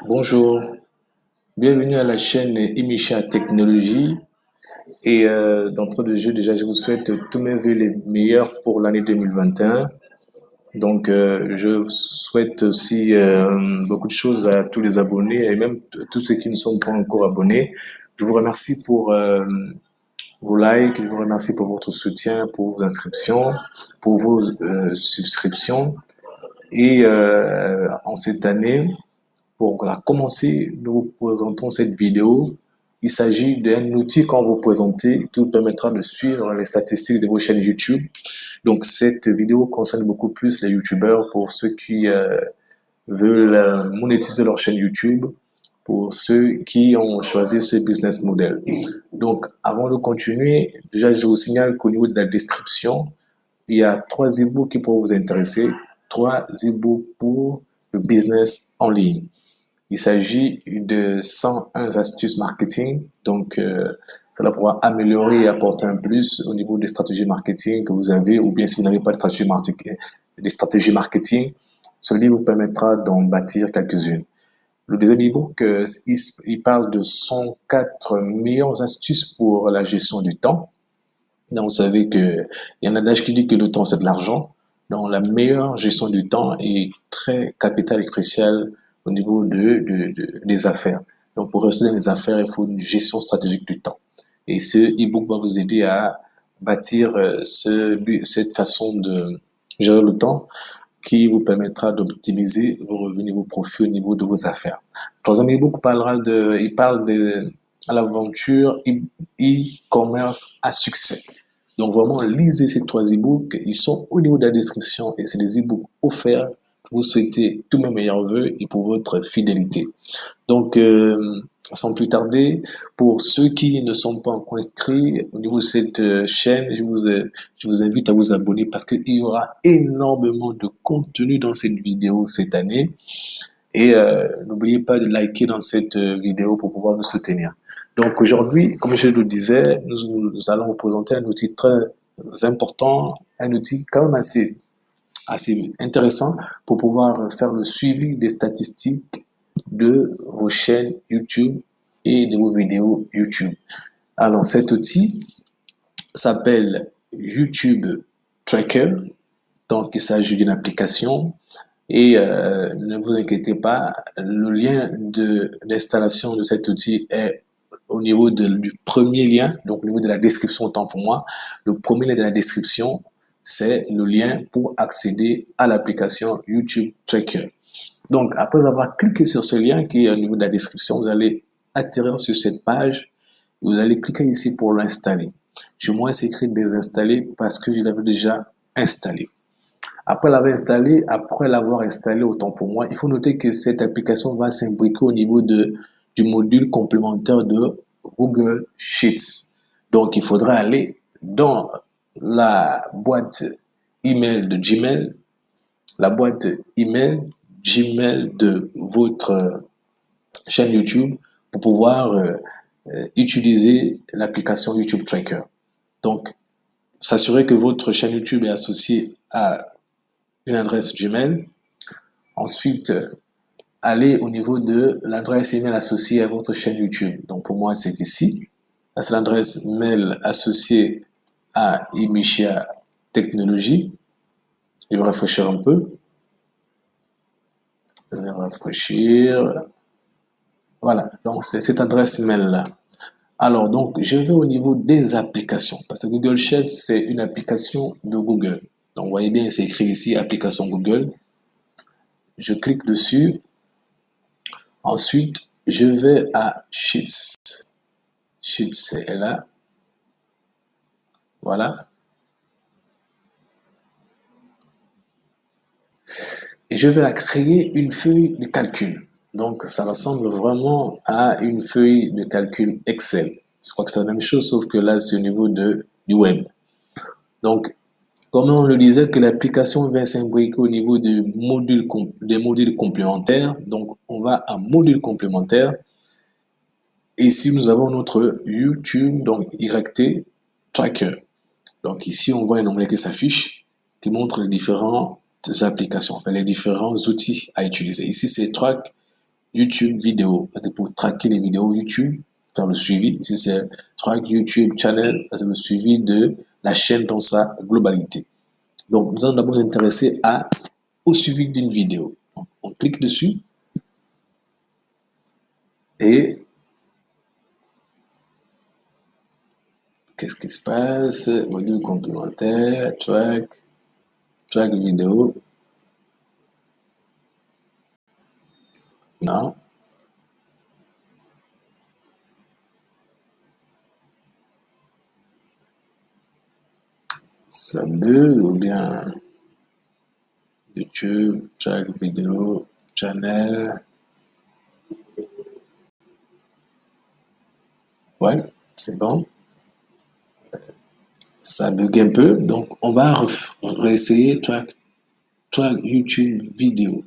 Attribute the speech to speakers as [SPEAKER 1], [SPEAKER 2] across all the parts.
[SPEAKER 1] Bonjour, bienvenue à la chaîne Imisha Technologie et d'entrée de jeu déjà je vous souhaite tous mes vœux les meilleurs pour l'année 2021. Donc je souhaite aussi beaucoup de choses à tous les abonnés et même tous ceux qui ne sont pas encore abonnés. Je vous remercie pour vos likes, je vous remercie pour votre soutien, pour vos inscriptions, pour vos subscriptions et en cette année. Pour la commencer, nous vous présentons cette vidéo. Il s'agit d'un outil qu'on va vous présenter qui vous permettra de suivre les statistiques de vos chaînes YouTube. Donc, cette vidéo concerne beaucoup plus les YouTubeurs pour ceux qui veulent monétiser leur chaîne YouTube, pour ceux qui ont choisi ce business model. Donc, avant de continuer, déjà, je vous signale qu'au niveau de la description, il y a 3 e-books qui pourront vous intéresser. 3 e-books pour le business en ligne. Il s'agit de 101 astuces marketing. Donc, cela pourra améliorer et apporter un plus au niveau des stratégies marketing que vous avez, ou bien si vous n'avez pas de stratégie marketing, ce livre vous permettra d'en bâtir quelques-unes. Le deuxième e-book, il parle de 104 meilleures astuces pour la gestion du temps. Donc, vous savez que il y a un adage qui dit que le temps, c'est de l'argent. Donc, la meilleure gestion du temps est très capitale et cruciale au niveau des affaires. Donc, pour réussir dans les affaires, il faut une gestion stratégique du temps. Et ce e-book va vous aider à bâtir cette façon de gérer le temps qui vous permettra d'optimiser vos revenus, vos profits au niveau de vos affaires. Le troisième e-book il parle de l'aventure e-commerce à succès. Donc vraiment, lisez ces 3 e-books. Ils sont au niveau de la description et c'est des e-books offerts. Vous souhaitez tous mes meilleurs vœux et pour votre fidélité. Donc, sans plus tarder, pour ceux qui ne sont pas encore inscrits au niveau de cette chaîne, je vous invite à vous abonner parce qu'il y aura énormément de contenu dans cette vidéo cette année. Et n'oubliez pas de liker dans cette vidéo pour pouvoir nous soutenir. Donc aujourd'hui, comme je le disais, nous allons vous présenter un outil très important, un outil quand même assez intéressant pour pouvoir faire le suivi des statistiques de vos chaînes YouTube et de vos vidéos YouTube. Alors cet outil s'appelle YouTube Tracker. Donc il s'agit d'une application et ne vous inquiétez pas, le lien d'installation de cet outil est au niveau du premier lien, donc au niveau de la description, autant pour moi. Le premier lien de la description, c'est le lien pour accéder à l'application YouTube Tracker. Donc, après avoir cliqué sur ce lien qui est au niveau de la description, vous allez atterrir sur cette page. Vous allez cliquer ici pour l'installer. Chez moi, c'est écrit désinstaller parce que je l'avais déjà installé. Après l'avoir installé, autant pour moi, il faut noter que cette application va s'imbriquer au niveau du module complémentaire de Google Sheets. Donc, il faudra aller dans la boîte email de Gmail, la boîte email Gmail de votre chaîne YouTube pour pouvoir utiliser l'application YouTube Tracker. Donc, s'assurer que votre chaîne YouTube est associée à une adresse Gmail. Ensuite, allez au niveau de l'adresse email associée à votre chaîne YouTube. Donc, pour moi, c'est ici. Là, c'est l'adresse mail associée à Imisha Technologie. Je vais rafraîchir un peu. Je vais rafraîchir. Voilà, donc c'est cette adresse mail-là. Alors, donc, je vais au niveau des applications, parce que Google Sheets, c'est une application de Google. Donc, vous voyez bien, c'est écrit ici, application Google. Je clique dessus. Ensuite, je vais à Sheets. Sheets est là. Voilà. Et je vais créer une feuille de calcul. Donc, ça ressemble vraiment à une feuille de calcul Excel. Je crois que c'est la même chose, sauf que là, c'est au niveau du web. Donc, comme on le disait, que l'application va s'imbriquer au niveau des modules complémentaires. Donc, on va à module complémentaire. Ici, nous avons notre YouTube, donc YT Tracker. Donc, ici, on voit un onglet qui s'affiche, qui montre les différentes applications, enfin, les différents outils à utiliser. Ici, c'est Track YouTube vidéo. C'est pour traquer les vidéos YouTube, faire le suivi. Ici, c'est track YouTube channel, c'est le suivi de la chaîne dans sa globalité. Donc, nous allons d'abord nous intéresser au suivi d'une vidéo. Donc, on clique dessus et qu'est-ce qui se passe? Module complémentaire, track vidéo. Non. Ça deux ou bien YouTube, track vidéo, channel. Ouais, c'est bon. Ça bug un peu, donc on va réessayer track YouTube vidéo.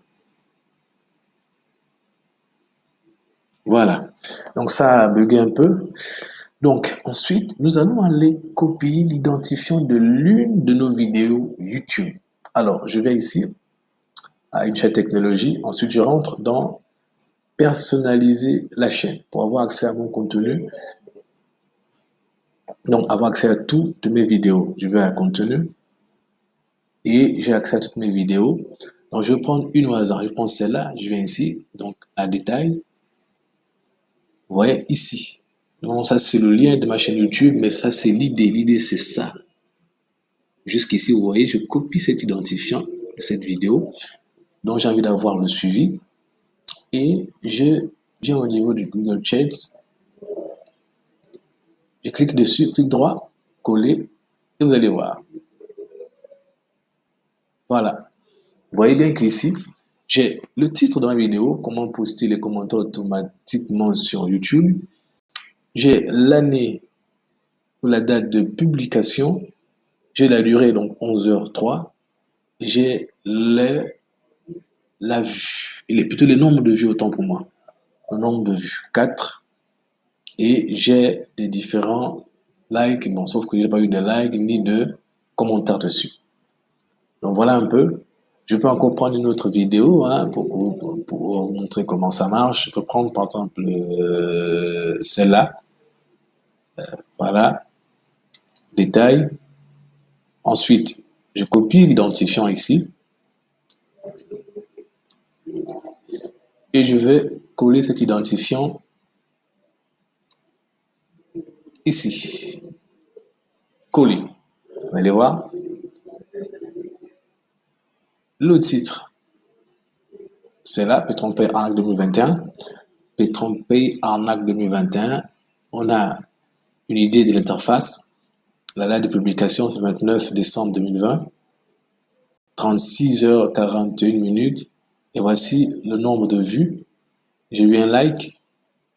[SPEAKER 1] Voilà. Donc ça a bugué un peu. Donc ensuite, nous allons aller copier l'identifiant de l'une de nos vidéos YouTube. Alors, je vais ici à IMCHA Technologies. Ensuite, je rentre dans personnaliser la chaîne pour avoir accès à mon contenu. Donc, avoir accès à toutes mes vidéos. Je vais à contenu et j'ai accès à toutes mes vidéos. Donc, je vais prendre une au hasard. Je prends celle-là. Je viens ici, donc à détail. Vous voyez ici. Donc, ça, c'est le lien de ma chaîne YouTube, mais ça, c'est l'idée. L'idée, c'est ça. Jusqu'ici, vous voyez, je copie cet identifiant de cette vidéo. Donc, j'ai envie d'avoir le suivi. Et je viens au niveau du Google Sheets. Je clique dessus, clic droit, coller, et vous allez voir. Voilà. Vous voyez bien qu'ici, j'ai le titre de ma vidéo, comment poster les commentaires automatiquement sur YouTube. J'ai l'année ou la date de publication. J'ai la durée, donc 11h03. J'ai la vue, plutôt le nombre de vues autant pour moi. Le nombre de vues, 4. Et j'ai des différents likes, bon, sauf que j'ai pas eu de likes ni de commentaires dessus. Donc voilà un peu. Je peux encore prendre une autre vidéo hein, pour vous montrer comment ça marche. Je peux prendre par exemple celle-là. Voilà. Détail. Ensuite, je copie l'identifiant ici. Et je vais coller cet identifiant ici. Coller. Vous allez voir. Le titre, c'est là, Petron Pay Arnaque 2021. Petron Pay Arnaque 2021. On a une idée de l'interface. La date de publication, c'est le 29 décembre 2020. 36h41 minutes. Et voici le nombre de vues. J'ai eu un like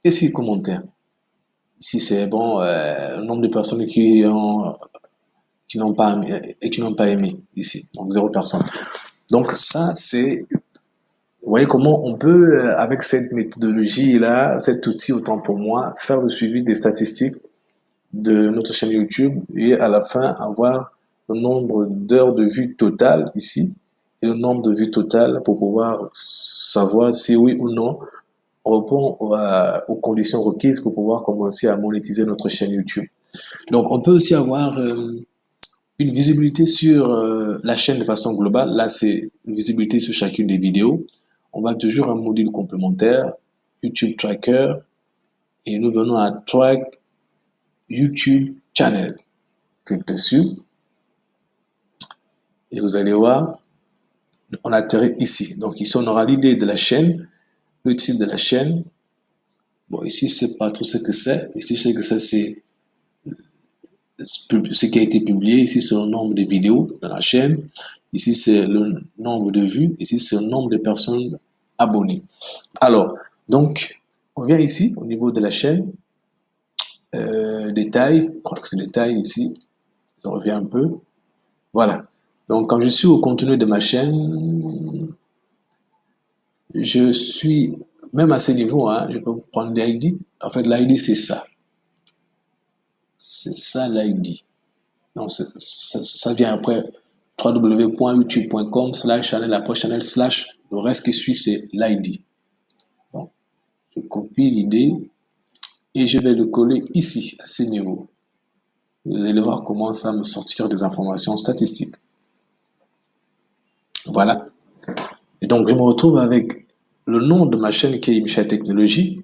[SPEAKER 1] et 6 commentaires. Ici, c'est bon, le nombre de personnes qui n'ont pas aimé ici. Donc, 0 personne. Donc, ça, c'est... Vous voyez comment on peut, avec cette méthodologie-là, cet outil, autant pour moi, faire le suivi des statistiques de notre chaîne YouTube et à la fin avoir le nombre d'heures de vue totales ici et le nombre de vues totales pour pouvoir savoir si oui ou non on répond aux conditions requises pour pouvoir commencer à monétiser notre chaîne YouTube. Donc on peut aussi avoir une visibilité sur la chaîne de façon globale. Là c'est une visibilité sur chacune des vidéos. On va toujours un module complémentaire, YouTube Tracker, et nous venons à Track YouTube Channel. Clique dessus et vous allez voir, on atterrit ici. Donc ici, on aura l'idée de la chaîne, le titre de la chaîne. Bon, ici, c'est pas trop ce que c'est. Ici, c'est que ça, c'est ce qui a été publié. Ici, c'est le nombre de vidéos dans la chaîne. Ici, c'est le nombre de vues. Ici, c'est le nombre de personnes abonnées. Alors, donc, on vient ici, au niveau de la chaîne. Détail, je crois que c'est détail ici. Je reviens un peu. Voilà. Donc, quand je suis au contenu de ma chaîne, je suis même à ce niveau, hein, je peux prendre l'ID. En fait, l'ID, c'est ça. C'est ça l'ID. Donc, ça vient après www.youtube.com/channel, après channel / le reste qui suit, c'est l'ID. Donc, Je copie l'idée et je vais le coller ici, à ce niveau. Vous allez voir comment ça me sortir des informations statistiques. Voilà. Et donc, je me retrouve avec le nom de ma chaîne qui est Michel Technologie.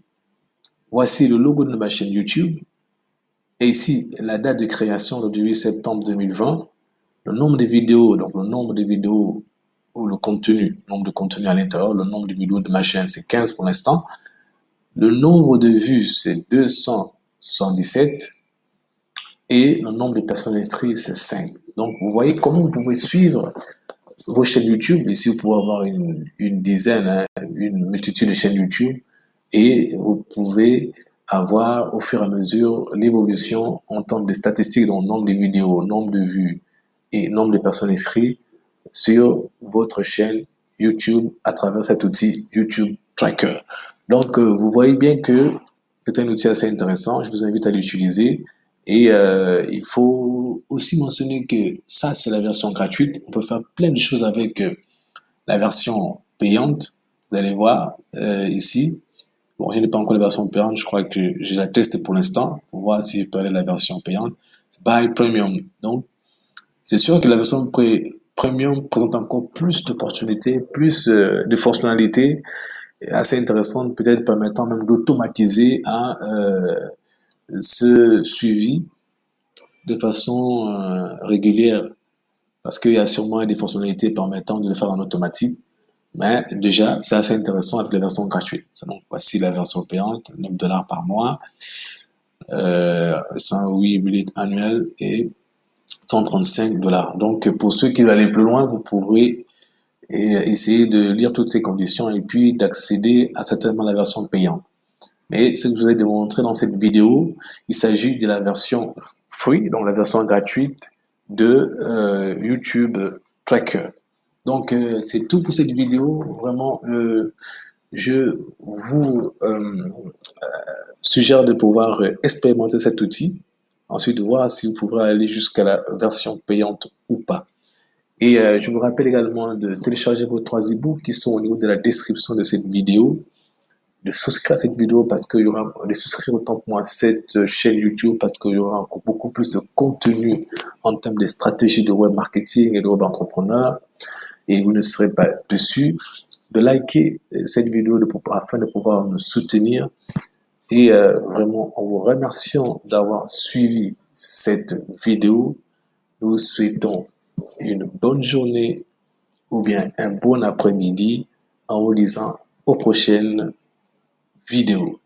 [SPEAKER 1] Voici le logo de ma chaîne YouTube. Et ici, la date de création, le 8 septembre 2020. Le nombre de vidéos, donc le nombre de vidéos ou le contenu, nombre de contenu à l'intérieur, le nombre de vidéos de ma chaîne, c'est 15 pour l'instant. Le nombre de vues, c'est 277. Et le nombre de personnes inscrites, c'est 5. Donc, vous voyez comment vous pouvez suivre vos chaînes YouTube. Ici, vous pouvez avoir une dizaine, hein, une multitude de chaînes YouTube. Et vous pouvez avoir au fur et à mesure l'évolution en termes de statistiques, donc nombre de vidéos, nombre de vues et nombre de personnes inscrites sur votre chaîne YouTube à travers cet outil YouTube Tracker. Donc, vous voyez bien que c'est un outil assez intéressant. Je vous invite à l'utiliser. Et il faut aussi mentionner que ça, c'est la version gratuite. On peut faire plein de choses avec la version payante. Vous allez voir ici. Bon, je n'ai pas encore la version payante. Je crois que je la teste pour l'instant pour voir si je peux aller à la version payante. Buy Premium. Donc, c'est sûr que la version Premium présente encore plus d'opportunités, plus de fonctionnalités assez intéressantes, peut-être permettant même d'automatiser ce suivi de façon régulière, parce qu'il y a sûrement des fonctionnalités permettant de le faire en automatique. Mais déjà, c'est assez intéressant avec la version gratuite. Donc, voici la version payante, 9 dollars par mois, 108 minutes annuelles et 135 dollars. Donc, pour ceux qui veulent aller plus loin, vous pourrez essayer de lire toutes ces conditions et puis d'accéder à certainement la version payante. Mais ce que je vous ai démontré dans cette vidéo, il s'agit de la version free, donc la version gratuite de YouTube Tracker. Donc, c'est tout pour cette vidéo. Vraiment, je vous suggère de pouvoir expérimenter cet outil. Ensuite, voir si vous pourrez aller jusqu'à la version payante ou pas. Et je vous rappelle également de télécharger vos 3 e-books qui sont au niveau de la description de cette vidéo. De souscrire à cette vidéo parce qu'il y aura, de souscrire autant pour moi à cette chaîne YouTube parce qu'il y aura encore beaucoup plus de contenu en termes de stratégie de web marketing et de web entrepreneur. Et vous ne serez pas dessus. De liker cette vidéo afin de pouvoir nous soutenir. Et vraiment, en vous remerciant d'avoir suivi cette vidéo, nous souhaitons une bonne journée ou bien un bon après-midi en vous disant aux prochaines vidéos.